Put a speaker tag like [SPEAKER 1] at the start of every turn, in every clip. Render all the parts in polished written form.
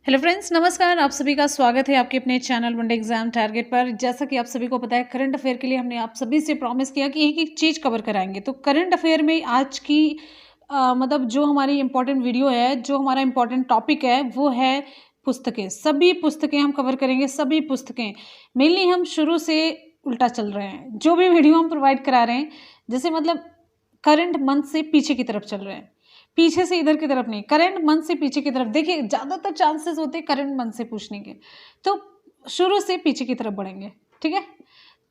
[SPEAKER 1] Hello friends, नमस्कार। आप सभी का स्वागत है आपके अपने चैनल वनडे एग्जाम टारगेट पर। जैसा कि आप सभी को पता है, करंट अफेयर के लिए हमने आप सभी से प्रॉमिस किया कि एक एक चीज़ कवर कराएंगे। तो करंट अफेयर में आज की मतलब जो हमारी इंपॉर्टेंट वीडियो है, जो हमारा इंपॉर्टेंट टॉपिक है, वो है पुस्तकें। सभी पुस्तकें हम कवर करेंगे, सभी पुस्तकें। मेनली हम शुरू से उल्टा चल रहे हैं। जो भी वीडियो हम प्रोवाइड करा रहे हैं, जैसे मतलब करंट मंथ से पीछे की तरफ चल रहे हैं, पीछे से इधर की तरफ नहीं, करंट मंथ से पीछे की तरफ। देखिए, ज़्यादातर चांसेस होते हैं करंट मंथ से पूछने के, तो शुरू से पीछे की तरफ बढ़ेंगे। ठीक है,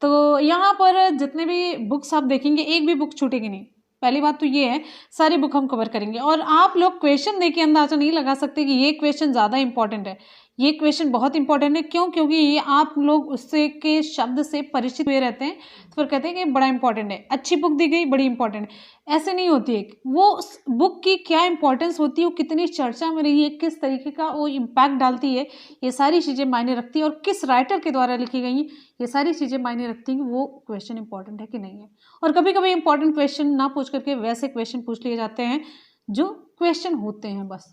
[SPEAKER 1] तो यहाँ पर जितने भी बुक्स आप देखेंगे, एक भी बुक छूटेगी नहीं। पहली बात तो ये है, सारी बुक हम कवर करेंगे। और आप लोग क्वेश्चन देख के अंदाजा नहीं लगा सकते कि ये क्वेश्चन ज़्यादा इंपॉर्टेंट है। ये क्वेश्चन बहुत इंपॉर्टेंट है। क्यों? क्योंकि ये आप लोग उससे के शब्द से परिचित हुए रहते हैं, तो फिर कहते हैं कि बड़ा इंपॉर्टेंट है। अच्छी बुक दी गई, बड़ी इंपॉर्टेंट है, ऐसे नहीं होती है। वो उस बुक की क्या इंपॉर्टेंस होती है, वो कितनी चर्चा में रही है, किस तरीके का वो इम्पैक्ट डालती है, ये सारी चीज़ें मायने रखती है। और किस राइटर के द्वारा लिखी गई, ये सारी चीज़ें मायने रखती हैं कि वो क्वेश्चन इंपॉर्टेंट है कि नहीं है। और कभी कभी इंपॉर्टेंट क्वेश्चन ना पूछ करके वैसे क्वेश्चन पूछ लिए जाते हैं जो क्वेश्चन होते हैं बस,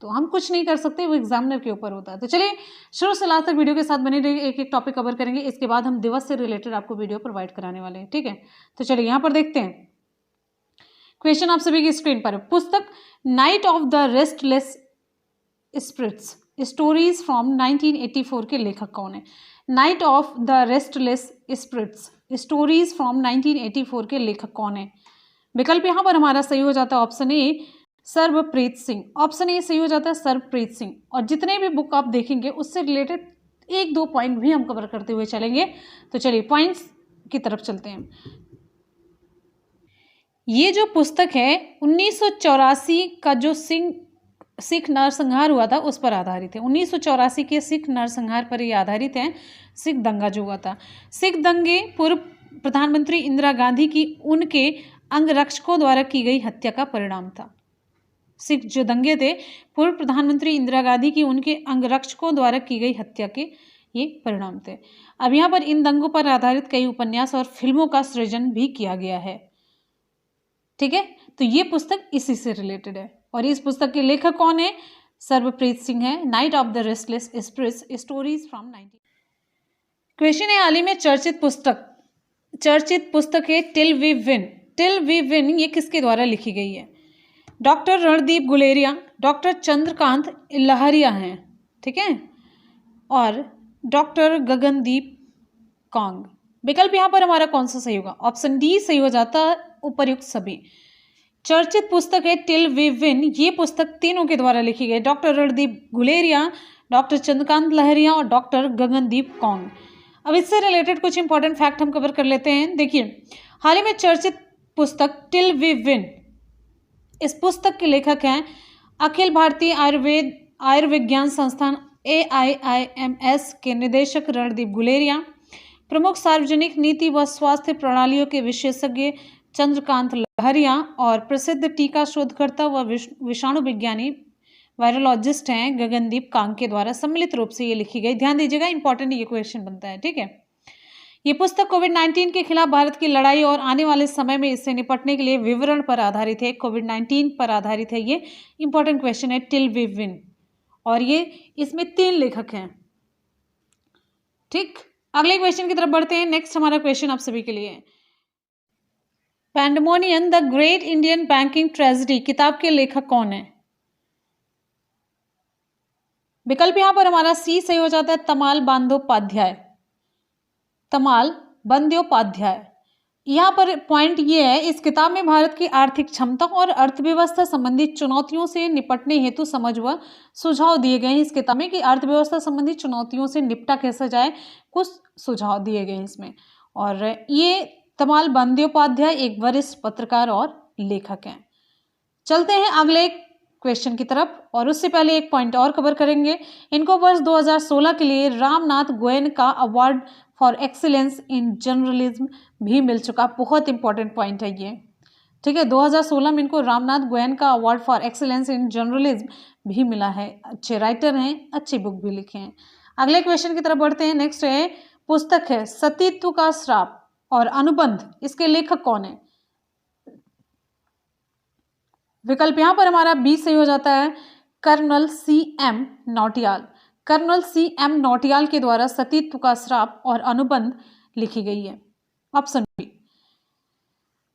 [SPEAKER 1] तो हम कुछ नहीं कर सकते, वो एग्जामिनर के ऊपर होता है। तो चलिए शुरू से लास्ट तक वीडियो के साथ बने रहिए, एक एक टॉपिक कवर करेंगे। इसके बाद हम दिवस से रिलेटेड आपको वीडियो प्रोवाइड कराने वाले हैं। ठीक है, तो चलिए यहाँ पर देखते हैं। क्वेश्चन आप सभी की स्क्रीन पर है। पुस्तक night of the restless spirits stories from 1984 के लेखक कौन है? Night of the restless spirits stories from 1984 के लेखक कौन है? विकल्प यहाँ पर हमारा सही हो जाता है option A, Sarvpreet Singh. Option A सही हो जाता है, सर्वप्रीत सिंह। और जितने भी बुक आप देखेंगे उससे रिलेटेड एक दो पॉइंट भी हम कवर करते हुए चलेंगे। तो चलिए पॉइंट्स की तरफ चलते हैं। ये जो पुस्तक है 1984 का जो सिख नरसंहार हुआ था उस पर आधारित है। 1984 के सिख नरसंहार पर ये आधारित है। सिख दंगा जो हुआ था, सिख दंगे पूर्व प्रधानमंत्री इंदिरा गांधी की उनके अंगरक्षकों द्वारा की गई हत्या का परिणाम था। सिख जो दंगे थे, पूर्व प्रधानमंत्री इंदिरा गांधी की उनके अंगरक्षकों द्वारा की गई हत्या के ये परिणाम थे। अब यहाँ पर इन दंगों पर आधारित कई उपन्यास और फिल्मों का सृजन भी किया गया है। ठीक है, तो ये पुस्तक इसी से रिलेटेड है। और इस पुस्तक के लेखक कौन है? सर्वप्रीत सिंह है। Night of the restless spirits stories from 19। Question है, हाल ही में चर्चित पुस्तक है till we win. Till we win ये किसके द्वारा लिखी गई है? डॉक्टर रणदीप गुलेरिया, डॉक्टर चंद्रकांत लहरिया हैं, ठीक है, और डॉक्टर गगनदीप कांग। विकल्प यहाँ पर हमारा कौन सा सही होगा? ऑप्शन डी सही हो जाता है, उपर्युक्त सभी। चर्चित पुस्तक है टिल वी विन। ये पुस्तक तीनों के द्वारा लिखी गई, डॉक्टर रणदीप गुलेरिया, डॉक्टर चंद्रकांत लहरिया और डॉक्टर गगनदीप कांग। अब इससे रिलेटेड कुछ इंपॉर्टेंट फैक्ट हम कवर कर लेते हैं। देखिए, हाल ही में चर्चित पुस्तक टिल वी विन, इस पुस्तक के लेखक हैं अखिल भारतीय आयुर्विज्ञान संस्थान AIIMS के निदेशक रणदीप गुलेरिया, प्रमुख सार्वजनिक नीति व स्वास्थ्य प्रणालियों के विशेषज्ञ चंद्रकांत लहरिया और प्रसिद्ध टीका शोधकर्ता व विषाणु विज्ञानी वायरोलॉजिस्ट हैं गगनदीप कांग के द्वारा सम्मिलित रूप से ये लिखी गई। ध्यान दीजिएगा, इंपॉर्टेंट ये क्वेश्चन बनता है। ठीक है, ये पुस्तक कोविड-19 के खिलाफ भारत की लड़ाई और आने वाले समय में इससे निपटने के लिए विवरण पर आधारित है। कोविड-19 पर आधारित है। ये इंपॉर्टेंट क्वेश्चन है टिल वी विन, और ये इसमें 3 लेखक हैं। ठीक, अगले क्वेश्चन की तरफ बढ़ते हैं। नेक्स्ट हमारा क्वेश्चन आप सभी के लिए है, pandemonium the great Indian banking tragedy किताब के लेखक कौन है? विकल्प यहां पर हमारा सी सही हो जाता है, तमाल बंदोपाध्याय। तमाल बंदोपाध्याय। यहाँ पर पॉइंट ये है, इस किताब में भारत की आर्थिक क्षमता और अर्थव्यवस्था संबंधी चुनौतियों से निपटने हेतु समझ व सुझाव दिए गए हैं। इस किताब में कि अर्थव्यवस्था संबंधी चुनौतियों से निपटा कैसे जाए, कुछ सुझाव दिए गए हैं इसमें। और ये तमाल बंदोपाध्याय एक वरिष्ठ पत्रकार और लेखक हैं। चलते हैं अगले क्वेश्चन की तरफ, और उससे पहले एक पॉइंट और कवर करेंगे। इनको वर्ष 2016 के लिए रामनाथ गोयन का award for excellence in journalism भी मिल चुका। बहुत इंपॉर्टेंट पॉइंट है ये। ठीक है, 2016 में इनको रामनाथ गोयन का award for excellence in journalism भी मिला है। अच्छे राइटर हैं, अच्छी बुक भी लिखे हैं। अगले क्वेश्चन की तरफ बढ़ते हैं। नेक्स्ट है, पुस्तक है सतीत्व का श्राप और अनुबंध, इसके लेखक कौन है? विकल्प यहाँ पर हमारा बी सही हो जाता है, colonel C.M. Nautiyal. Colonel C.M. Nautiyal के द्वारा सतीत्व का श्राप और अनुबंध लिखी गई है। Option B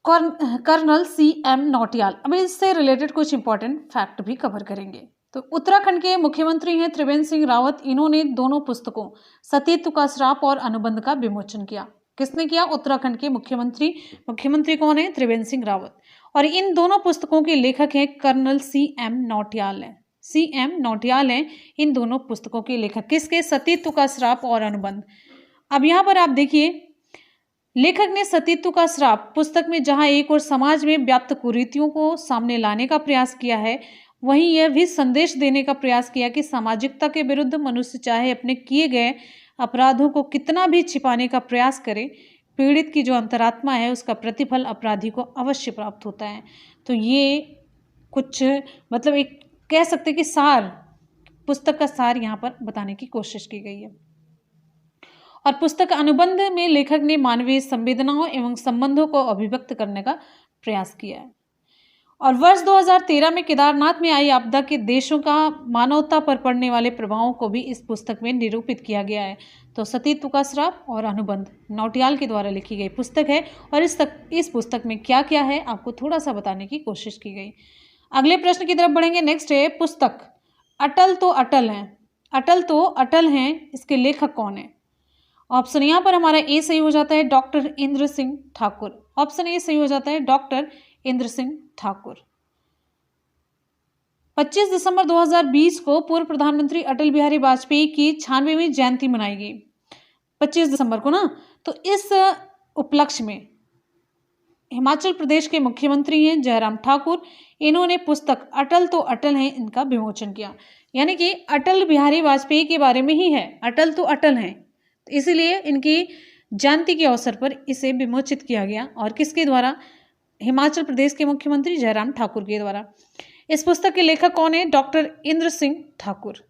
[SPEAKER 1] colonel C.M. Nautiyal. अब इससे रिलेटेड कुछ इंपॉर्टेंट फैक्ट भी कवर करेंगे। तो उत्तराखंड के मुख्यमंत्री हैं त्रिवेंद्र सिंह रावत। इन्होंने दोनों पुस्तकों सतीत्व का श्राप और अनुबंध का विमोचन किया। किसने किया? उत्तराखंड के मुख्यमंत्री कौन है? त्रिवेंद्र सिंह रावत। और इन दोनों पुस्तकों के लेखक हैं कर्नल C.M. नौटियाल हैं। C.M. नौटियाल हैं इन दोनों पुस्तकों के लेखक। किसके? सतीत्व का श्राप और अनुबंध। अब यहाँ पर आप देखिए, लेखक ने सतीत्व का श्राप पुस्तक में जहां एक और समाज में व्याप्त कुरीतियों को सामने लाने का प्रयास किया है, वहीं यह भी संदेश देने का प्रयास किया कि सामाजिकता के विरुद्ध मनुष्य चाहे अपने किए गए अपराधों को कितना भी छिपाने का प्रयास करे, पीड़ित की जो अंतरात्मा है उसका प्रतिफल अपराधी को अवश्य प्राप्त होता है। तो ये कुछ मतलब एक कह सकते कि सार, पुस्तक का सार यहाँ पर बताने की कोशिश की गई है। और पुस्तक अनुबंध में लेखक ने मानवीय संवेदनाओं एवं संबंधों को अभिव्यक्त करने का प्रयास किया है। और वर्ष 2013 में केदारनाथ में आई आपदा के देशों का मानवता पर पड़ने वाले प्रभावों को भी इस पुस्तक में निरूपित किया गया है। तो सतीत्व का श्राप और अनुबंध नौटियाल के द्वारा लिखी गई पुस्तक है। और इस पुस्तक में क्या क्या है आपको थोड़ा सा बताने की कोशिश की गई। अगले प्रश्न की तरफ बढ़ेंगे। नेक्स्ट है पुस्तक अटल तो अटल हैं। अटल तो अटल हैं, इसके लेखक कौन है? ऑप्शन यहाँ पर हमारा ए सही हो जाता है, doctor Indra Singh Thakur. Option A सही हो जाता है, डॉक्टर इंद्र सिंह ठाकुर। 25 दिसंबर 2020 को पूर्व प्रधानमंत्री अटल बिहारी वाजपेयी की 96वीं जयंती मनाई गई। 25 दिसंबर को ना। तो इस उपलक्ष्य में हिमाचल प्रदेश के मुख्यमंत्री हैं जयराम ठाकुर। इन्होंने पुस्तक अटल तो अटल हैं इनका विमोचन किया। यानी कि अटल बिहारी वाजपेयी के बारे में ही है, अटल तो अटल हैं, तो इसीलिए इनकी जयंती के अवसर पर इसे विमोचित किया गया। और किसके द्वारा? हिमाचल प्रदेश के मुख्यमंत्री जयराम ठाकुर के द्वारा। इस पुस्तक के लेखक कौन है? डॉक्टर इंद्र सिंह ठाकुर।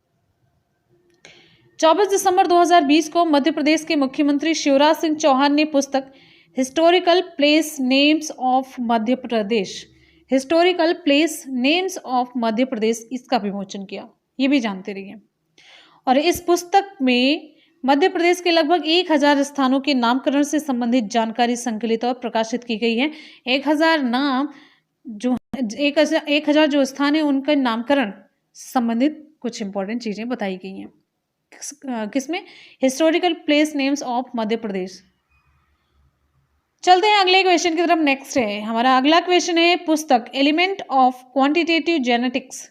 [SPEAKER 1] 24 दिसंबर 2020 को मध्य प्रदेश के मुख्यमंत्री शिवराज सिंह चौहान ने पुस्तक historical place names of Madhya Pradesh, historical place names of Madhya Pradesh, इसका विमोचन किया। ये भी जानते रहिए। और इस पुस्तक में मध्य प्रदेश के लगभग 1000 स्थानों के नामकरण से संबंधित जानकारी संकलित और प्रकाशित की गई है। 1000 नाम जो 1000 जो स्थान है उनका नामकरण संबंधित कुछ इंपॉर्टेंट चीजें बताई गई हैं। किसमें? Historical place names of Madhya प्रदेश। चलते हैं अगले क्वेश्चन की तरफ। नेक्स्ट है हमारा अगला क्वेश्चन है पुस्तक element of quantitative genetics.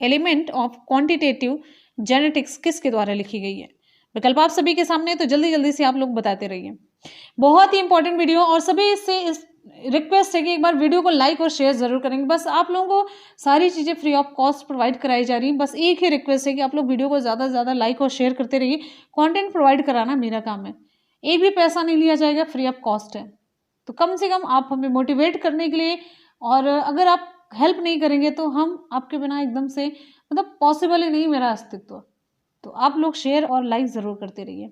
[SPEAKER 1] Element of quantitative genetics किसके द्वारा लिखी गई है? विकल्प आप सभी के सामने, तो जल्दी जल्दी से आप लोग बताते रहिए। बहुत ही इंपॉर्टेंट वीडियो, और सभी से रिक्वेस्ट है कि एक बार वीडियो को लाइक और शेयर जरूर करेंगे। बस आप लोगों को सारी चीज़ें फ्री ऑफ कॉस्ट प्रोवाइड कराई जा रही हैं। बस एक ही रिक्वेस्ट है कि आप लोग वीडियो को ज़्यादा से ज़्यादा लाइक और शेयर करते रहिए। कंटेंट प्रोवाइड कराना मेरा काम है, एक भी पैसा नहीं लिया जाएगा, फ्री ऑफ कॉस्ट है। तो कम से कम आप हमें मोटिवेट करने के लिए, और अगर आप हेल्प नहीं करेंगे तो हम आपके बिना एकदम से मतलब पॉसिबल ही नहीं मेरा अस्तित्व। तो आप लोग शेयर और लाइक जरूर करते रहिए।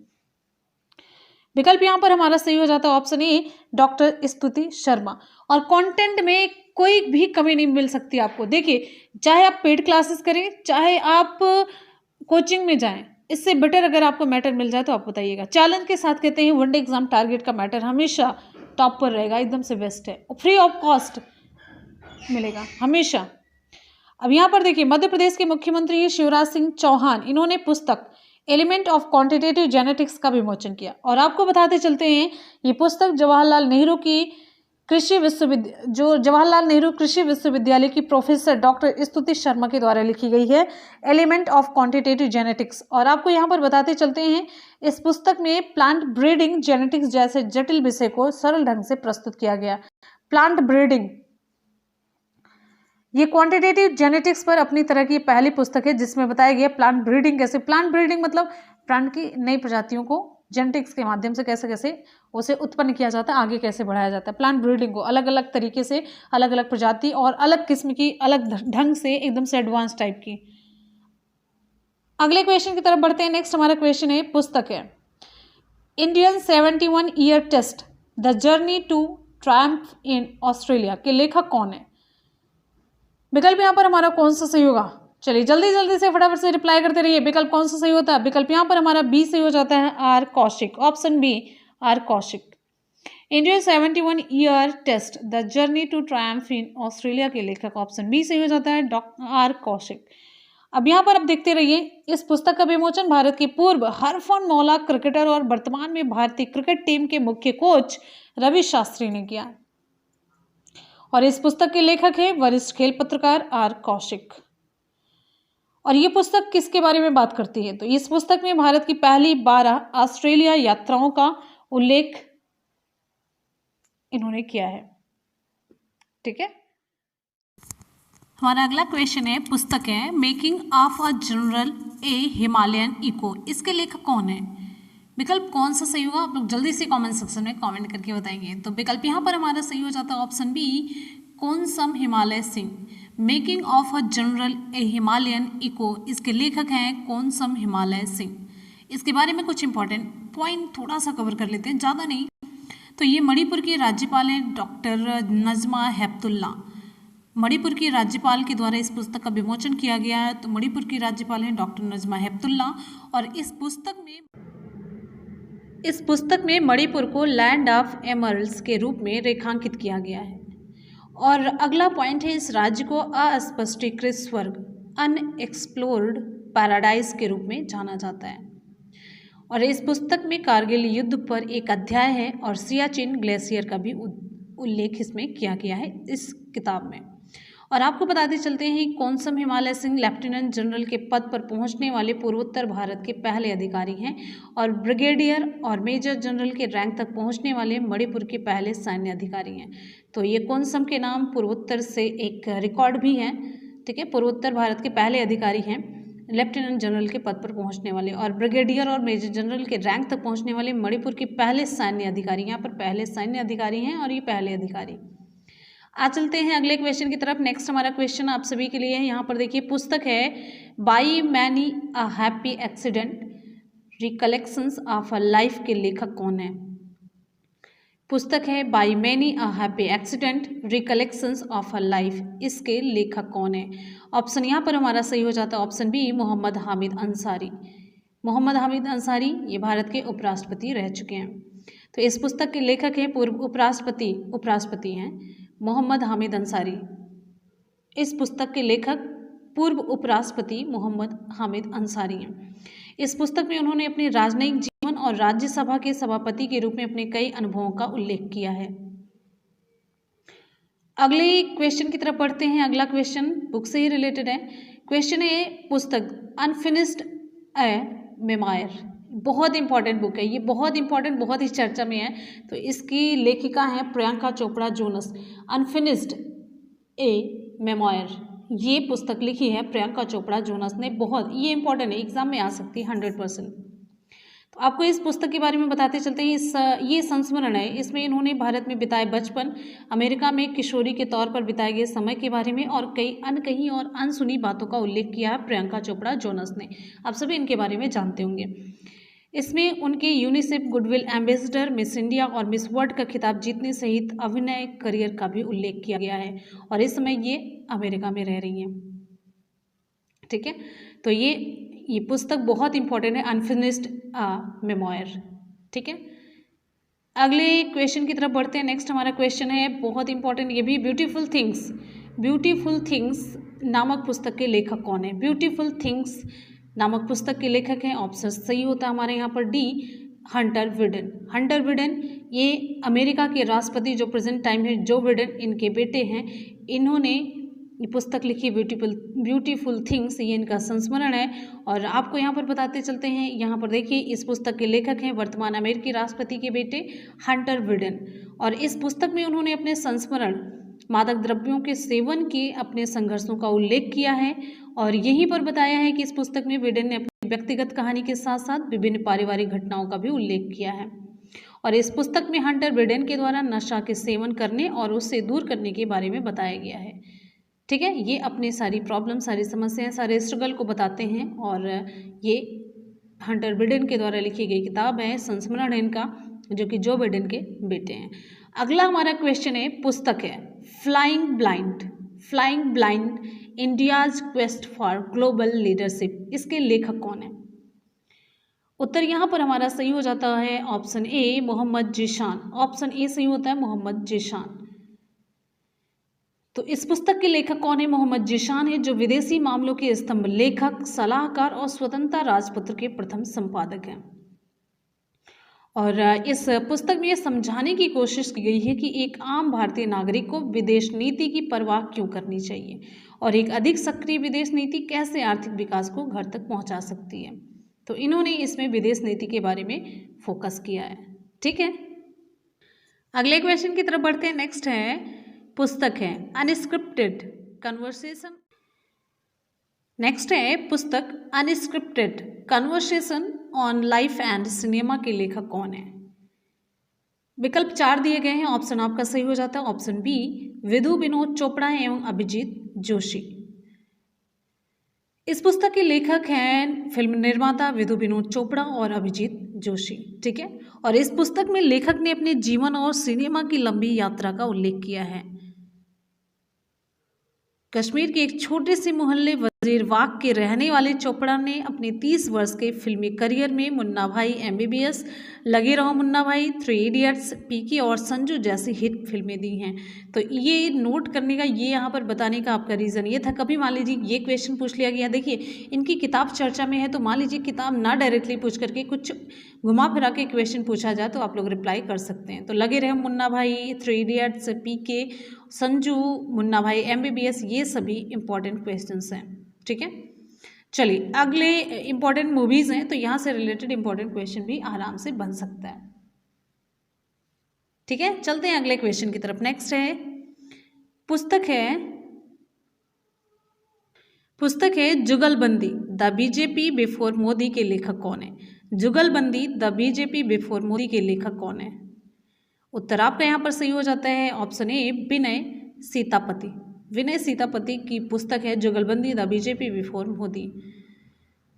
[SPEAKER 1] विकल्प यहाँ पर हमारा सही हो जाता है ऑप्शन ए, डॉक्टर स्तुति शर्मा। और कंटेंट में कोई भी कमी नहीं मिल सकती आपको। देखिए, चाहे आप पेड क्लासेस करें, चाहे आप कोचिंग में जाएं, इससे बेटर अगर आपको मैटर मिल जाए तो आप बताइएगा। चैलेंज के साथ कहते हैं वनडे एग्जाम टारगेट का मैटर हमेशा टॉप पर रहेगा, एकदम से बेस्ट है, फ्री ऑफ कॉस्ट मिलेगा हमेशा। अब यहाँ पर देखिए, मध्य प्रदेश के मुख्यमंत्री शिवराज सिंह चौहान, इन्होंने पुस्तक एलिमेंट ऑफ क्वांटिटेटिव जेनेटिक्स का विमोचन किया। और आपको बताते चलते हैं, ये पुस्तक जवाहरलाल नेहरू कृषि विश्वविद्यालय की प्रोफेसर डॉक्टर स्तुति शर्मा के द्वारा लिखी गई है, एलिमेंट ऑफ क्वांटिटेटिव जेनेटिक्स। और आपको यहाँ पर बताते चलते हैं, इस पुस्तक में प्लांट ब्रीडिंग जेनेटिक्स जैसे जटिल विषय को सरल ढंग से प्रस्तुत किया गया। प्लांट ब्रीडिंग, ये क्वांटिटेटिव जेनेटिक्स पर अपनी तरह की पहली पुस्तक है जिसमें बताया गया प्लांट ब्रीडिंग कैसे, प्लांट ब्रीडिंग मतलब प्लांट की नई प्रजातियों को जेनेटिक्स के माध्यम से कैसे कैसे उसे उत्पन्न किया जाता है, आगे कैसे बढ़ाया जाता है। प्लांट ब्रीडिंग को अलग अलग तरीके से, अलग अलग प्रजाति और अलग किस्म की, अलग ढंग से, एकदम से एडवांस टाइप की। अगले क्वेश्चन की तरफ बढ़ते हैं। नेक्स्ट हमारा क्वेश्चन है, पुस्तक है Indian 71 year test the journey to triumph in Australia के लेखक कौन है? विकल्प यहाँ पर हमारा कौन सा सही होगा? चलिए जल्दी जल्दी से फटाफट से रिप्लाई करते रहिए। विकल्प कौन सा सही होता है? विकल्प यहाँ पर हमारा बी सही हो जाता है, R Kaushik. Option B, R Kaushik. India 71 year test the journey to triumph in Australia के लेखक ऑप्शन बी सही हो जाता है, डॉक्टर आर कौशिक। अब यहाँ पर आप देखते रहिए, इस पुस्तक का विमोचन भारत के पूर्व हरफनमौला क्रिकेटर और वर्तमान में भारतीय क्रिकेट टीम के मुख्य कोच रवि शास्त्री ने किया और इस पुस्तक के लेखक है वरिष्ठ खेल पत्रकार आर कौशिक। और ये पुस्तक किसके बारे में बात करती है? तो इस पुस्तक में भारत की पहली 12 ऑस्ट्रेलिया यात्राओं का उल्लेख इन्होंने किया है। ठीक है, हमारा अगला क्वेश्चन है, पुस्तक है making of a general a Himalayan echo, इसके लेखक कौन है? विकल्प कौन सा सही होगा? आप लोग जल्दी से कमेंट सेक्शन में कमेंट करके बताएंगे। तो विकल्प यहाँ पर हमारा सही हो जाता है option B, Konsam Himalay Singh. Making of a general a Himalayan echo, इसके लेखक हैं कोनसम हिमालय सिंह। इसके बारे में कुछ इंपॉर्टेंट पॉइंट थोड़ा सा कवर कर लेते हैं, ज़्यादा नहीं। तो ये मणिपुर के राज्यपाल हैं डॉक्टर नजमा हेपतुल्ला। मणिपुर के राज्यपाल के द्वारा इस पुस्तक का विमोचन किया गया है। तो मणिपुर के राज्यपाल हैं डॉक्टर नजमा हेपतुल्ला और इस पुस्तक में मणिपुर को लैंड ऑफ एमरल्ड्स के रूप में रेखांकित किया गया है। और अगला पॉइंट है, इस राज्य को अस्पष्टीकृत स्वर्ग अनएक्सप्लोर्ड पैराडाइज के रूप में जाना जाता है। और इस पुस्तक में कारगिल युद्ध पर एक अध्याय है और सियाचिन ग्लेशियर का भी उल्लेख इसमें किया गया है इस किताब में। और आपको बताते चलते हैं, कोनसम हिमालय सिंह लेफ्टिनेंट जनरल के पद पर पहुंचने वाले पूर्वोत्तर भारत के पहले अधिकारी हैं और ब्रिगेडियर और मेजर जनरल के रैंक तक पहुंचने वाले मणिपुर के पहले सैन्य अधिकारी हैं। तो ये कोनसम के नाम पूर्वोत्तर से एक रिकॉर्ड भी है। ठीक है, पूर्वोत्तर भारत के पहले अधिकारी हैं, लेफ्टिनेंट जनरल के पद पर पहुंचने वाले, और ब्रिगेडियर और मेजर जनरल के रैंक तक पहुंचने वाले मणिपुर के पहले सैन्य अधिकारी। यहाँ पर पहले सैन्य अधिकारी हैं और ये पहले अधिकारी। आज चलते हैं अगले क्वेश्चन की तरफ। नेक्स्ट हमारा क्वेश्चन आप सभी के लिए है। यहाँ पर देखिए, पुस्तक है by many a happy accident recollections of a life के लेखक कौन है? पुस्तक है by many a happy accident recollections of a life, इसके लेखक कौन है? ऑप्शन यहाँ पर हमारा सही हो जाता है ऑप्शन बी, मोहम्मद हामिद अंसारी। मोहम्मद हामिद अंसारी ये भारत के उपराष्ट्रपति रह चुके हैं। तो इस पुस्तक के लेखक हैं पूर्व उपराष्ट्रपति हैं मोहम्मद हामिद अंसारी। इस पुस्तक के लेखक पूर्व उपराष्ट्रपति मोहम्मद हामिद अंसारी हैं। इस पुस्तक में उन्होंने अपने राजनयिक जीवन और राज्यसभा के सभापति के रूप में अपने कई अनुभवों का उल्लेख किया है। अगले क्वेश्चन की तरफ बढ़ते हैं। अगला क्वेश्चन बुक से ही रिलेटेड है। क्वेश्चन है, पुस्तक अनफिनिश्ड ए मेमोयर, बहुत इंपॉर्टेंट बुक है ये, बहुत इंपॉर्टेंट, बहुत ही चर्चा में है। तो इसकी लेखिका हैं प्रियंका चोपड़ा जोनस। अनफिनिश्ड ए मेमोयर, ये पुस्तक लिखी है प्रियंका चोपड़ा जोनस ने। बहुत ये इंपॉर्टेंट है, एग्जाम में आ सकती है 100%। तो आपको इस पुस्तक के बारे में बताते चलते हैं। ये संस्मरण है, इसमें इन्होंने भारत में बिताए बचपन, अमेरिका में किशोरी के तौर पर बिताए गए समय के बारे में और कई अनकही और अनसुनी बातों का उल्लेख किया है प्रियंका चोपड़ा जोनस ने। आप सभी इनके बारे में जानते होंगे। इसमें उनके UNICEF goodwill ambassador, miss India और मिस वर्ल्ड का खिताब जीतने सहित अभिनय करियर का भी उल्लेख किया गया है और इस समय ये अमेरिका में रह रही हैं। ठीक है, तो ये पुस्तक बहुत इंपॉर्टेंट है, अनफिनिश्ड मेमोयर। ठीक है, अगले क्वेश्चन की तरफ बढ़ते हैं। नेक्स्ट हमारा क्वेश्चन है बहुत इंपॉर्टेंट, ये भी, ब्यूटीफुल थिंग्स नामक पुस्तक के लेखक कौन है? ब्यूटीफुल थिंग्स नामक पुस्तक के लेखक हैं, ऑप्शन सही होता है हमारे यहाँ पर D, Hunter Biden. Hunter Biden ये अमेरिका के राष्ट्रपति जो प्रेजेंट टाइम है जो बिडेन, इनके बेटे हैं। इन्होंने ये पुस्तक लिखी ब्यूटीफुल थिंग्स, ये इनका संस्मरण है। और आपको यहाँ पर बताते चलते हैं, यहाँ पर देखिए इस पुस्तक के लेखक हैं वर्तमान अमेरिकी राष्ट्रपति के बेटे हंटर बिडेन। और इस पुस्तक में उन्होंने अपने संस्मरण, मादक द्रव्यों के सेवन के अपने संघर्षों का उल्लेख किया है और यहीं पर बताया है कि इस पुस्तक में बिडेन ने अपनी व्यक्तिगत कहानी के साथ साथ विभिन्न पारिवारिक घटनाओं का भी उल्लेख किया है। और इस पुस्तक में हंटर बिडेन के द्वारा नशा के सेवन करने और उससे दूर करने के बारे में बताया गया है। ठीक है, ये अपनी सारी प्रॉब्लम, सारी समस्याएं, सारे स्ट्रगल को बताते हैं और ये हंटर बिडेन के द्वारा लिखी गई किताब है, संस्मरण है इनका, जो कि जो बिडेन के बेटे हैं। अगला हमारा क्वेश्चन है, पुस्तक है flying blind India's quest for global leadership, इसके लेखक कौन है? उत्तर यहाँ पर हमारा सही हो जाता है option A Mohammad Zeeshan. Option A सही होता है मोहम्मद जीशान। तो इस पुस्तक के लेखक कौन है? मोहम्मद जीशान है, जो विदेशी मामलों के स्तंभ लेखक, सलाहकार और स्वतंत्रता राजपत्र के प्रथम संपादक हैं। और इस पुस्तक में यह समझाने की कोशिश की गई है कि एक आम भारतीय नागरिक को विदेश नीति की परवाह क्यों करनी चाहिए और एक अधिक सक्रिय विदेश नीति कैसे आर्थिक विकास को घर तक पहुंचा सकती है। तो इन्होंने इसमें विदेश नीति के बारे में फोकस किया है। ठीक है, अगले क्वेश्चन की तरफ बढ़ते हैं। नेक्स्ट है, पुस्तक है अनस्क्रिप्टेड कन्वर्सेशन। नेक्स्ट है पुस्तक unscripted conversation on life and cinema के लेखक कौन है? विकल्प 4 दिए गए हैं, ऑप्शन आपका सही हो जाता है ऑप्शन बी विधु विनोद चोपड़ा एवं अभिजीत जोशी। इस पुस्तक के लेखक हैं फिल्म निर्माता विधु विनोद चोपड़ा और अभिजीत जोशी। ठीक है, और इस पुस्तक में लेखक ने अपने जीवन और सिनेमा की लंबी यात्रा का उल्लेख किया है। कश्मीर के एक छोटे से मोहल्ले वजीरवाग के रहने वाले चोपड़ा ने अपने 30 वर्ष के फिल्मी करियर में मुन्ना भाई, MBBS, लगे रहो मुन्ना भाई, 3 इडियट्स, पीके और संजू जैसी हिट फिल्में दी हैं। तो ये नोट करने का, ये यहाँ पर बताने का आपका रीज़न ये था, कभी मान लीजिए ये क्वेश्चन पूछ लिया गया, देखिए इनकी किताब चर्चा में है, तो मान लीजिए किताब ना डायरेक्टली पूछ करके कुछ घुमा फिरा के क्वेश्चन पूछा जाए तो आप लोग रिप्लाई कर सकते हैं। तो लगे रहे मुन्ना भाई, 3 इडियट्स, पीके, संजू, मुन्ना भाई, MBBS, ये सभी इंपॉर्टेंट क्वेश्चंस हैं। ठीक है, चलिए अगले इंपॉर्टेंट मूवीज हैं, तो यहाँ से रिलेटेड इंपॉर्टेंट क्वेश्चन भी आराम से बन सकता है। ठीक है, चलते हैं अगले क्वेश्चन की तरफ। नेक्स्ट है पुस्तक है जुगलबंदी द बीजेपी बिफोर मोदी के लेखक कौन है? जुगलबंदी द बीजेपी बिफोर मोदी के लेखक कौन है? उत्तर आपका यहाँ पर सही हो जाता है ऑप्शन ए विनय सीतापति। विनय सीतापति की पुस्तक है जुगलबंदी द बीजेपी बिफोर मोदी।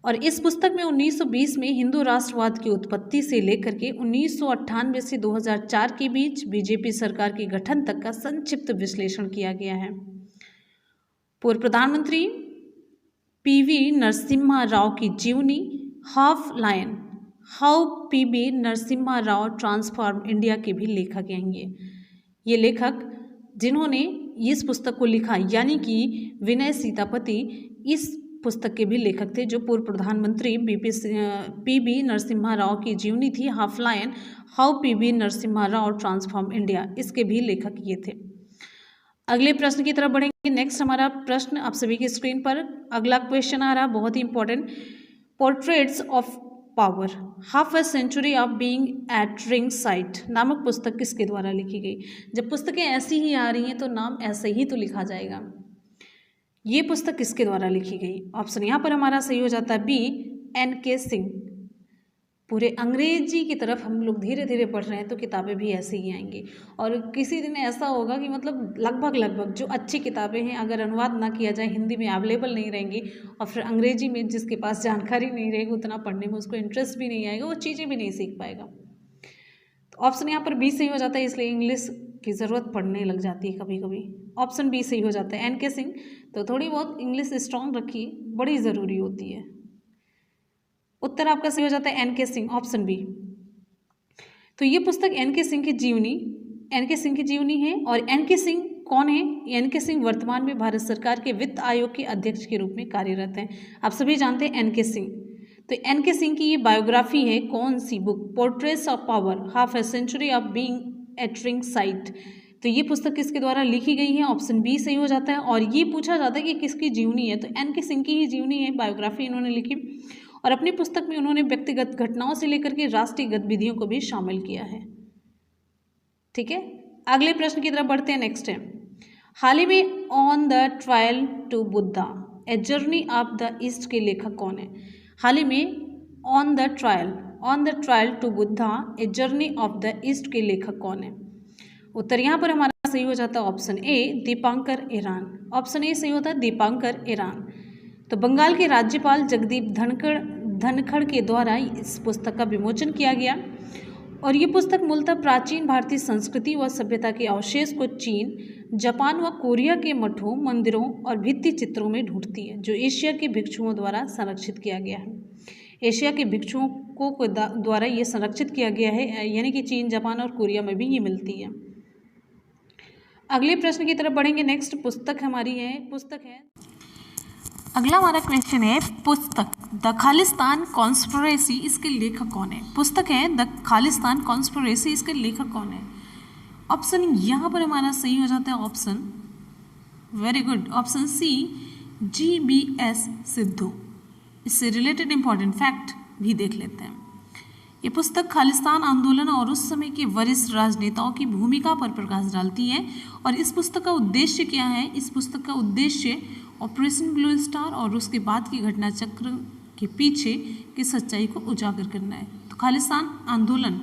[SPEAKER 1] और इस पुस्तक में 1920 में हिंदू राष्ट्रवाद की उत्पत्ति से लेकर के 1998 से 2004 के बीच बीजेपी सरकार के गठन तक का संक्षिप्त विश्लेषण किया गया है। पूर्व प्रधानमंत्री PV नरसिम्हा राव की जीवनी half lion, how PV Narasimha Rao transform India के भी लेखक हैं। ये लेखक जिन्होंने इस पुस्तक को लिखा, यानी कि विनय सीतापति इस पुस्तक के भी लेखक थे, जो पूर्व प्रधानमंत्री PV नरसिम्हा राव की जीवनी थी half lion, how PV Narasimha Rao transform India, इसके भी लेखक ये थे। अगले प्रश्न की तरफ बढ़ेंगे। नेक्स्ट हमारा प्रश्न आप सभी की स्क्रीन पर अगला क्वेश्चन आ रहा, बहुत ही important. Portraits of power, half a century of being at ring side नामक पुस्तक किसके द्वारा लिखी गई? जब पुस्तकें ऐसी ही आ रही हैं तो नाम ऐसे ही तो लिखा जाएगा। ये पुस्तक किसके द्वारा लिखी गई? ऑप्शन यहाँ पर हमारा सही हो जाता है बी NK सिंह। पूरे अंग्रेजी की तरफ हम लोग धीरे धीरे पढ़ रहे हैं तो किताबें भी ऐसे ही आएंगी, और किसी दिन ऐसा होगा कि मतलब लगभग जो अच्छी किताबें हैं अगर अनुवाद ना किया जाए, हिंदी में अवेलेबल नहीं रहेंगी, और फिर अंग्रेजी में जिसके पास जानकारी नहीं रहेगी उतना पढ़ने में उसको इंटरेस्ट भी नहीं आएगा, वो चीज़ें भी नहीं सीख पाएगा। तो ऑप्शन यहाँ पर बी सही हो जाता है, इसलिए इंग्लिश की ज़रूरत पड़ने लग जाती है कभी कभी। ऑप्शन बी सही हो जाता है NK सिंह। तो थोड़ी बहुत इंग्लिश स्ट्रॉन्ग रखिए, बड़ी ज़रूरी होती है। उत्तर आपका सही हो जाता है NK सिंह, ऑप्शन बी। तो ये पुस्तक NK सिंह की जीवनी है। और NK सिंह कौन है? NK सिंह वर्तमान में भारत सरकार के वित्त आयोग के अध्यक्ष के रूप में कार्यरत हैं। आप सभी जानते हैं NK सिंह। तो NK सिंह की ये बायोग्राफी है, कौन सी book? Portraits of power, half a century of being at ring side. तो ये पुस्तक किसके द्वारा लिखी गई है? ऑप्शन बी सही हो जाता है। और ये पूछा जाता है कि किसकी जीवनी है, तो NK सिंह की ही जीवनी है, बायोग्राफी इन्होंने लिखी। और अपनी पुस्तक में उन्होंने व्यक्तिगत घटनाओं से लेकर के राष्ट्रीय गतिविधियों को भी शामिल किया है। ठीक है, अगले प्रश्न की तरफ बढ़ते हैं। नेक्स्ट है, हाल ही में on the trial to Buddha a journey of the east के लेखक कौन है? हाल ही में on the trial to Buddha a journey of the east के लेखक कौन है? उत्तर यहाँ पर हमारा सही हो जाता है option A Dipankar Iran. Option A सही होता है दीपांकर ईरान। तो बंगाल के राज्यपाल जगदीप धनखड़ के द्वारा इस पुस्तक का विमोचन किया गया, और ये पुस्तक मूलतः प्राचीन भारतीय संस्कृति व सभ्यता के अवशेष को चीन, जापान व कोरिया के मठों, मंदिरों और भित्ति चित्रों में ढूंढती है, जो एशिया के भिक्षुओं द्वारा संरक्षित किया गया है। एशिया के भिक्षुओं को द्वारा ये संरक्षित किया गया है, यानी कि चीन, जापान और कोरिया में भी ये मिलती है। अगले प्रश्न की तरफ बढ़ेंगे। नेक्स्ट पुस्तक हमारी है, अगला हमारा क्वेश्चन है पुस्तक द खालिस्तान कॉन्स्पिरेसी, इसके लेखक कौन है? पुस्तक है द खालिस्तान कॉन्स्पिरेसी, इसके लेखक कौन है? ऑप्शन यहाँ पर हमारा सही हो जाता है option, very good, option C GBS Sidhu. इससे रिलेटेड इंपॉर्टेंट फैक्ट भी देख लेते हैं। ये पुस्तक खालिस्तान आंदोलन और उस समय के वरिष्ठ राजनेताओं की भूमिका पर प्रकाश डालती है। और इस पुस्तक का उद्देश्य क्या है? इस पुस्तक का उद्देश्य ऑपरेशन ब्लू स्टार और उसके बाद की घटना चक्र के पीछे की सच्चाई को उजागर करना है। तो खालिस्तान आंदोलन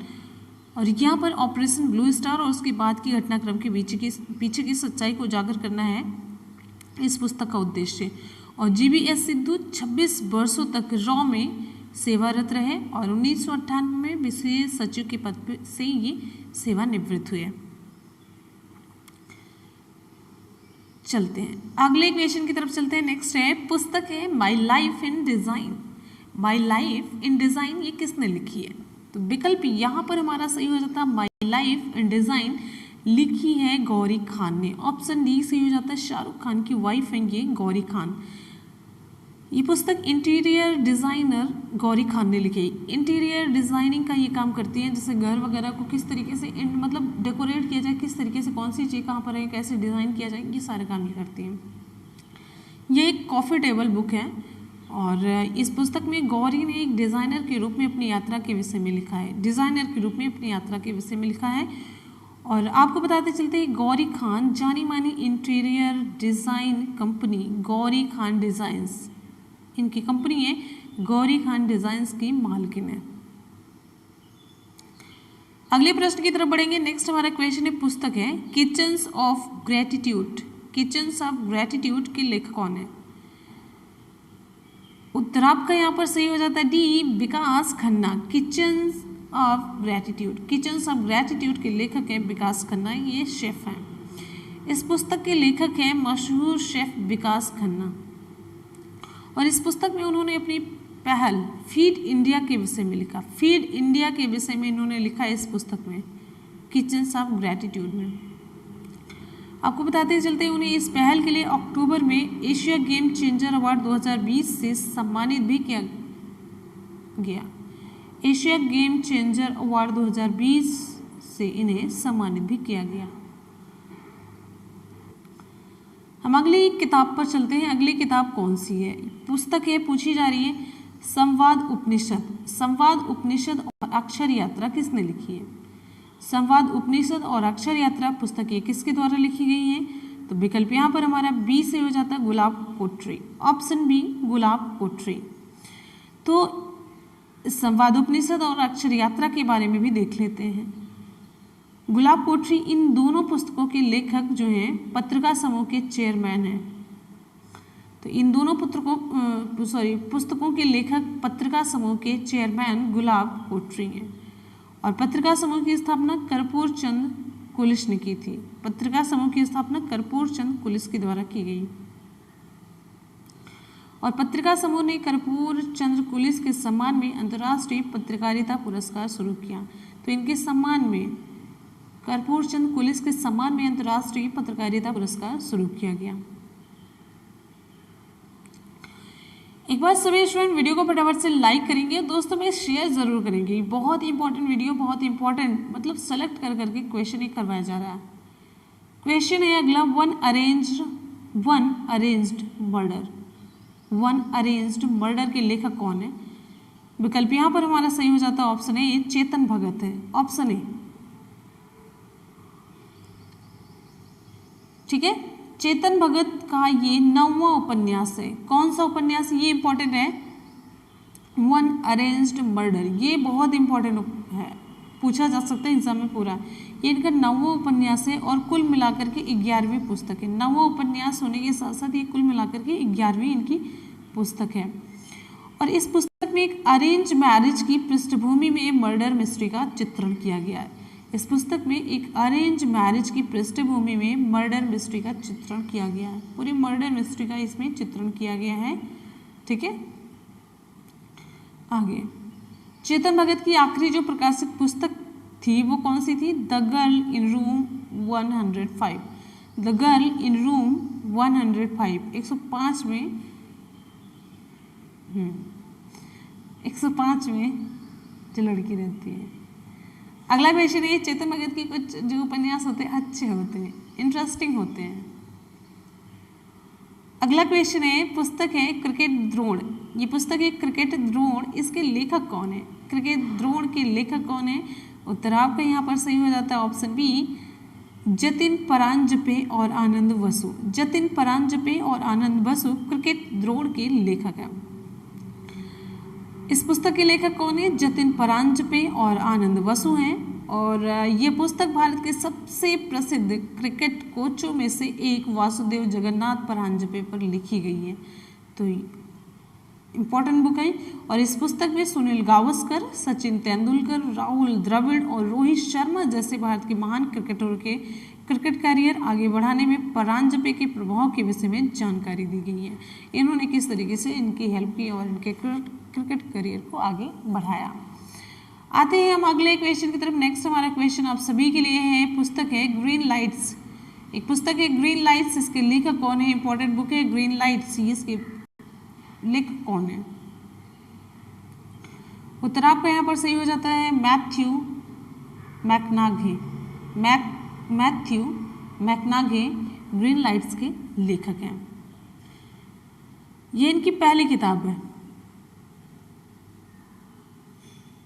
[SPEAKER 1] और यहाँ पर ऑपरेशन ब्लू स्टार और उसके बाद की घटनाक्रम के पीछे की सच्चाई को उजागर करना है इस पुस्तक का उद्देश्य। और GBS सिद्धू 26 वर्षों तक रॉ में सेवारत रहे और 1998 में विशेष सचिव के पद से ये सेवानिवृत्त हुए। चलते हैं अगले क्वेश्चन की तरफ चलते हैं। नेक्स्ट है, पुस्तक है my life in design. My life in design ये किसने लिखी है? तो विकल्प यहाँ पर हमारा सही हो जाता है माई लाइफ इन डिज़ाइन लिखी है गौरी खान ने। ऑप्शन डी सही हो जाता है, शाहरुख खान की वाइफ है ये गौरी खान। ये पुस्तक इंटीरियर डिज़ाइनर गौरी खान ने लिखी है। इंटीरियर डिज़ाइनिंग का ये काम करती है, जैसे घर वगैरह को किस तरीके से मतलब डेकोरेट किया जाए, किस तरीके से कौन सी चीज़ कहाँ पर है, कैसे डिज़ाइन किया जाए, ये सारे काम ये करती हैं। ये एक कॉफ़ी टेबल बुक है और इस पुस्तक में गौरी ने एक डिज़ाइनर के रूप में अपनी यात्रा के विषय में लिखा है। डिज़ाइनर के रूप में अपनी यात्रा के विषय में लिखा है। और आपको बताते चलते हैं गौरी खान जानी मानी interior design company Gauri Khan designs, इनकी कंपनी है गौरी खान डिज़ाइंस की मालकिन है। अगले प्रश्न की तरफ बढ़ेंगे। नेक्स्ट हमारा क्वेश्चन है, पुस्तक है kitchens of gratitude. Kitchens of gratitude के लेखक कौन है? उत्तर आपका यहाँ पर सही हो जाता है D Vikas Khanna. Kitchens of gratitude, kitchens of gratitude के लेखक है विकास खन्ना, ये शेफ हैं। इस पुस्तक के लेखक हैं मशहूर शेफ विकास खन्ना। और इस पुस्तक में उन्होंने अपनी पहल फीड इंडिया के विषय में लिखा। फीड इंडिया के विषय में इन्होंने लिखा इस पुस्तक में, किचन्स ऑफ ग्रेटिट्यूड में। आपको बताते चलते हैं उन्हें इस पहल के लिए अक्टूबर में एशिया गेम चेंजर अवार्ड 2020 से सम्मानित भी किया गया। एशिया गेम चेंजर अवार्ड 2020 से इन्हें सम्मानित भी किया गया। हम अगली किताब पर चलते हैं। अगली किताब कौन सी है? पुस्तक है पूछी जा रही है संवाद उपनिषद। संवाद उपनिषद और अक्षर यात्रा किसने लिखी है? संवाद उपनिषद और अक्षर यात्रा पुस्तकें किसके द्वारा लिखी गई हैं? तो विकल्प यहाँ पर हमारा बी से हो जाता है गुलाब कोटरी। ऑप्शन बी गुलाब कोटरी। तो संवाद उपनिषद और अक्षर यात्रा के बारे में भी देख लेते हैं। गुलाब कोटरी इन दोनों पुस्तकों के लेखक जो हैं पत्रिका समूह के चेयरमैन हैं। तो इन दोनों पुस्तकों के लेखक पत्रिका समूह के चेयरमैन गुलाब कोटरी हैं। और पत्रिका समूह की स्थापना कर्पूर चंद कुलिस ने की थी। पत्रिका समूह की स्थापना कर्पूर चंद कुलिस के द्वारा की गई। और पत्रिका समूह ने कर्पूर चंद्र कुलिस के सम्मान में अंतर्राष्ट्रीय पत्रकारिता पुरस्कार शुरू किया। तो इनके सम्मान में कर्पूर चंद कुलिस के सम्मान में अंतर्राष्ट्रीय पत्रकारिता पुरस्कार शुरू किया गया। एक बार सभी स्टूडेंट वीडियो को फटाफट से लाइक करेंगे, दोस्तों में शेयर जरूर करेंगे। बहुत इंपॉर्टेंट वीडियो, बहुत इंपॉर्टेंट, मतलब सेलेक्ट कर करके क्वेश्चन एक करवाया जा रहा है। क्वेश्चन है अगला, one arranged murder. One arranged murder के लेखक कौन है? विकल्प यहाँ पर हमारा सही हो जाता है ऑप्शन ए चेतन भगत है। ऑप्शन ए, ठीक है। चेतन भगत का ये 9वां उपन्यास है। कौन सा उपन्यास? ये इंपॉर्टेंट है, वन अरेंज्ड मर्डर। ये बहुत इंपॉर्टेंट है, पूछा जा सकता है एग्जाम में पूरा। ये इनका 9वां उपन्यास है और कुल मिलाकर के 11वीं पुस्तक है। 9वां उपन्यास होने के साथ साथ ये कुल मिलाकर के 11वीं इनकी पुस्तक है। और इस पुस्तक में एक अरेंज मैरिज की पृष्ठभूमि में मर्डर मिस्ट्री का चित्रण किया गया है। इस पुस्तक में एक अरेंज मैरिज की पृष्ठभूमि में मर्डर मिस्ट्री का चित्रण किया गया है। पूरी मर्डर मिस्ट्री का इसमें चित्रण किया गया है। ठीक है, आगे चेतन भगत की आखिरी जो प्रकाशित पुस्तक थी वो कौन सी थी? The girl in room 105। The girl in room 105 105 में 105 में जो लड़की रहती है। अगला क्वेश्चन है, चेतन भगत की कुछ जो उपन्यास होते हैं अच्छे होते हैं, इंटरेस्टिंग होते हैं। अगला क्वेश्चन है, पुस्तक है क्रिकेट द्रोण। ये पुस्तक है क्रिकेट द्रोण, इसके लेखक कौन है? क्रिकेट द्रोण के लेखक कौन है? उत्तर आपका यहाँ पर सही हो जाता है ऑप्शन बी, जतिन परांजपे और आनंद बसु। जतिन परांजपे और आनंद बसु क्रिकेट द्रोण के लेखक हैं। इस पुस्तक के लेखक कौन है? जतिन परांजपे और आनंद बसु हैं। और ये पुस्तक भारत के सबसे प्रसिद्ध क्रिकेट कोचों में से एक वासुदेव जगन्नाथ परांजपे पर लिखी गई है। तो इम्पोर्टेंट बुक है। और इस पुस्तक में सुनील गावस्कर, सचिन तेंदुलकर, राहुल द्रविड़ और रोहित शर्मा जैसे भारत के महान क्रिकेटरों के क्रिकेट करियर आगे बढ़ाने में परांजपे के प्रभाव के विषय में जानकारी दी गई है। इन्होंने किस तरीके से इनकी हेल्प की और इनके क्रिकेट करियर को आगे बढ़ाया। आते हैं हम अगले क्वेश्चन की तरफ। नेक्स्ट हमारा क्वेश्चन आप सभी के लिए है। पुस्तक है ग्रीन लाइट्स। एक पुस्तक है ग्रीन लाइट्स, इसके लेखक कौन है? इंपॉर्टेंट बुक है ग्रीन लाइट्स, इसके लेखक कौन है? उत्तर आपका यहाँ पर सही हो जाता है मैथ्यू मैकनाघे। मैथ्यू मैकनाघे ग्रीन लाइट्स के लेखक हैं। ये इनकी पहली किताब है।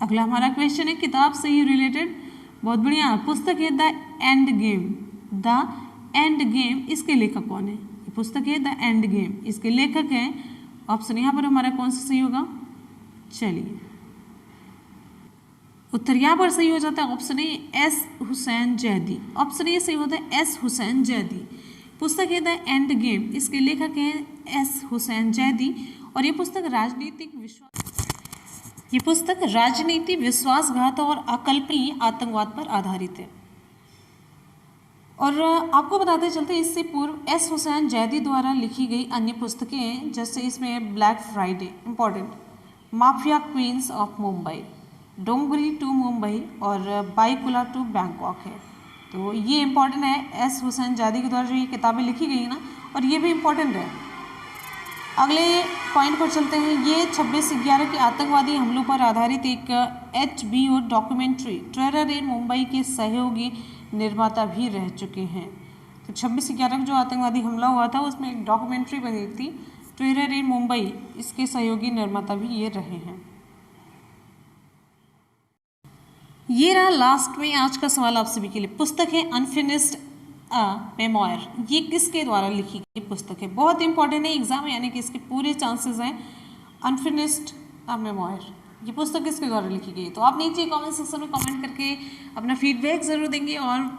[SPEAKER 1] अगला हमारा क्वेश्चन है किताब से ही रिलेटेड, बहुत बढ़िया। पुस्तक है the end game. The end game, इसके लेखक कौन है? ये पुस्तक है द एंड गेम, इसके लेखक हैं। ऑप्शन यहाँ पर हमारा कौन सा सही होगा? चलिए, उत्तर यहाँ पर सही हो जाता है option A, S Hussain Zaidi. Option A सही होता है एस हुसैन जैदी। पुस्तक है द एंड गेम, इसके लेखक हैं एस हुसैन जैदी। और ये पुस्तक राजनीति, विश्वासघात और अकल्पनीय आतंकवाद पर आधारित है। और आपको बताते चलते इससे पूर्व एस हुसैन जैदी द्वारा लिखी गई अन्य पुस्तकें हैं, जैसे इसमें black Friday important, mafia queens of Mumbai, Dongri to Mumbai और बाइकुला टू बैंकॉक है। तो ये इम्पोर्टेंट है, एस हुसैन जैदी के द्वारा जो ये किताबें लिखी गई ना, और ये भी इम्पोर्टेंट है। अगले पॉइंट पर चलते हैं। ये 26/11 के आतंकवादी हमलों पर आधारित एक HBO डॉक्यूमेंट्री टेरर इन मुंबई के सहयोगी निर्माता भी रह चुके हैं। तो 26/11 को जो आतंकवादी हमला हुआ था उसमें एक डॉक्यूमेंट्री बनी थी टेरर इन मुंबई, इसके सहयोगी निर्माता भी ये रहे हैं। ये रहा लास्ट में आज का सवाल आप सभी के लिए। पुस्तक है अनफिनिश्ड मेमोयर। ये किसके द्वारा लिखी गई पुस्तक है? बहुत इंपॉर्टेंट है एग्जाम, यानी कि इसके पूरे चांसेस हैं। अनफिनिश्ड मेमोयर, ये पुस्तक किसके द्वारा लिखी गई? तो आप नीचे कमेंट सेक्शन में कमेंट करके अपना फीडबैक ज़रूर देंगे। और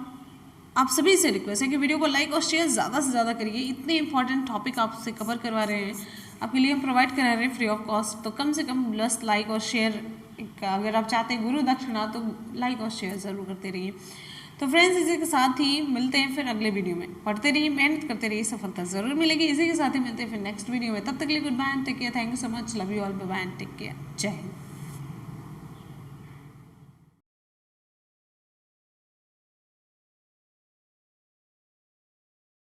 [SPEAKER 1] आप सभी से रिक्वेस्ट है कि वीडियो को लाइक और शेयर ज़्यादा से ज़्यादा करिए। इतने इंपॉर्टेंट टॉपिक आपसे कवर करवा रहे हैं, आपके लिए हम प्रोवाइड करा रहे हैं फ्री ऑफ कॉस्ट। तो कम से कम प्लस लाइक और शेयर, अगर आप चाहते हैं गुरु दक्षिणा तो लाइक और शेयर ज़रूर करते रहिए। तो फ्रेंड्स, इसी के साथ ही मिलते हैं फिर अगले वीडियो में। पढ़ते रहिए, मेहनत करते रहिए, सफलता जरूर मिलेगी। इसी के साथ ही मिलते हैं फिर नेक्स्ट वीडियो में। तब तक के लिए good bye and take care. Thank you so much, love you all, bye bye and take care. जय हिंद।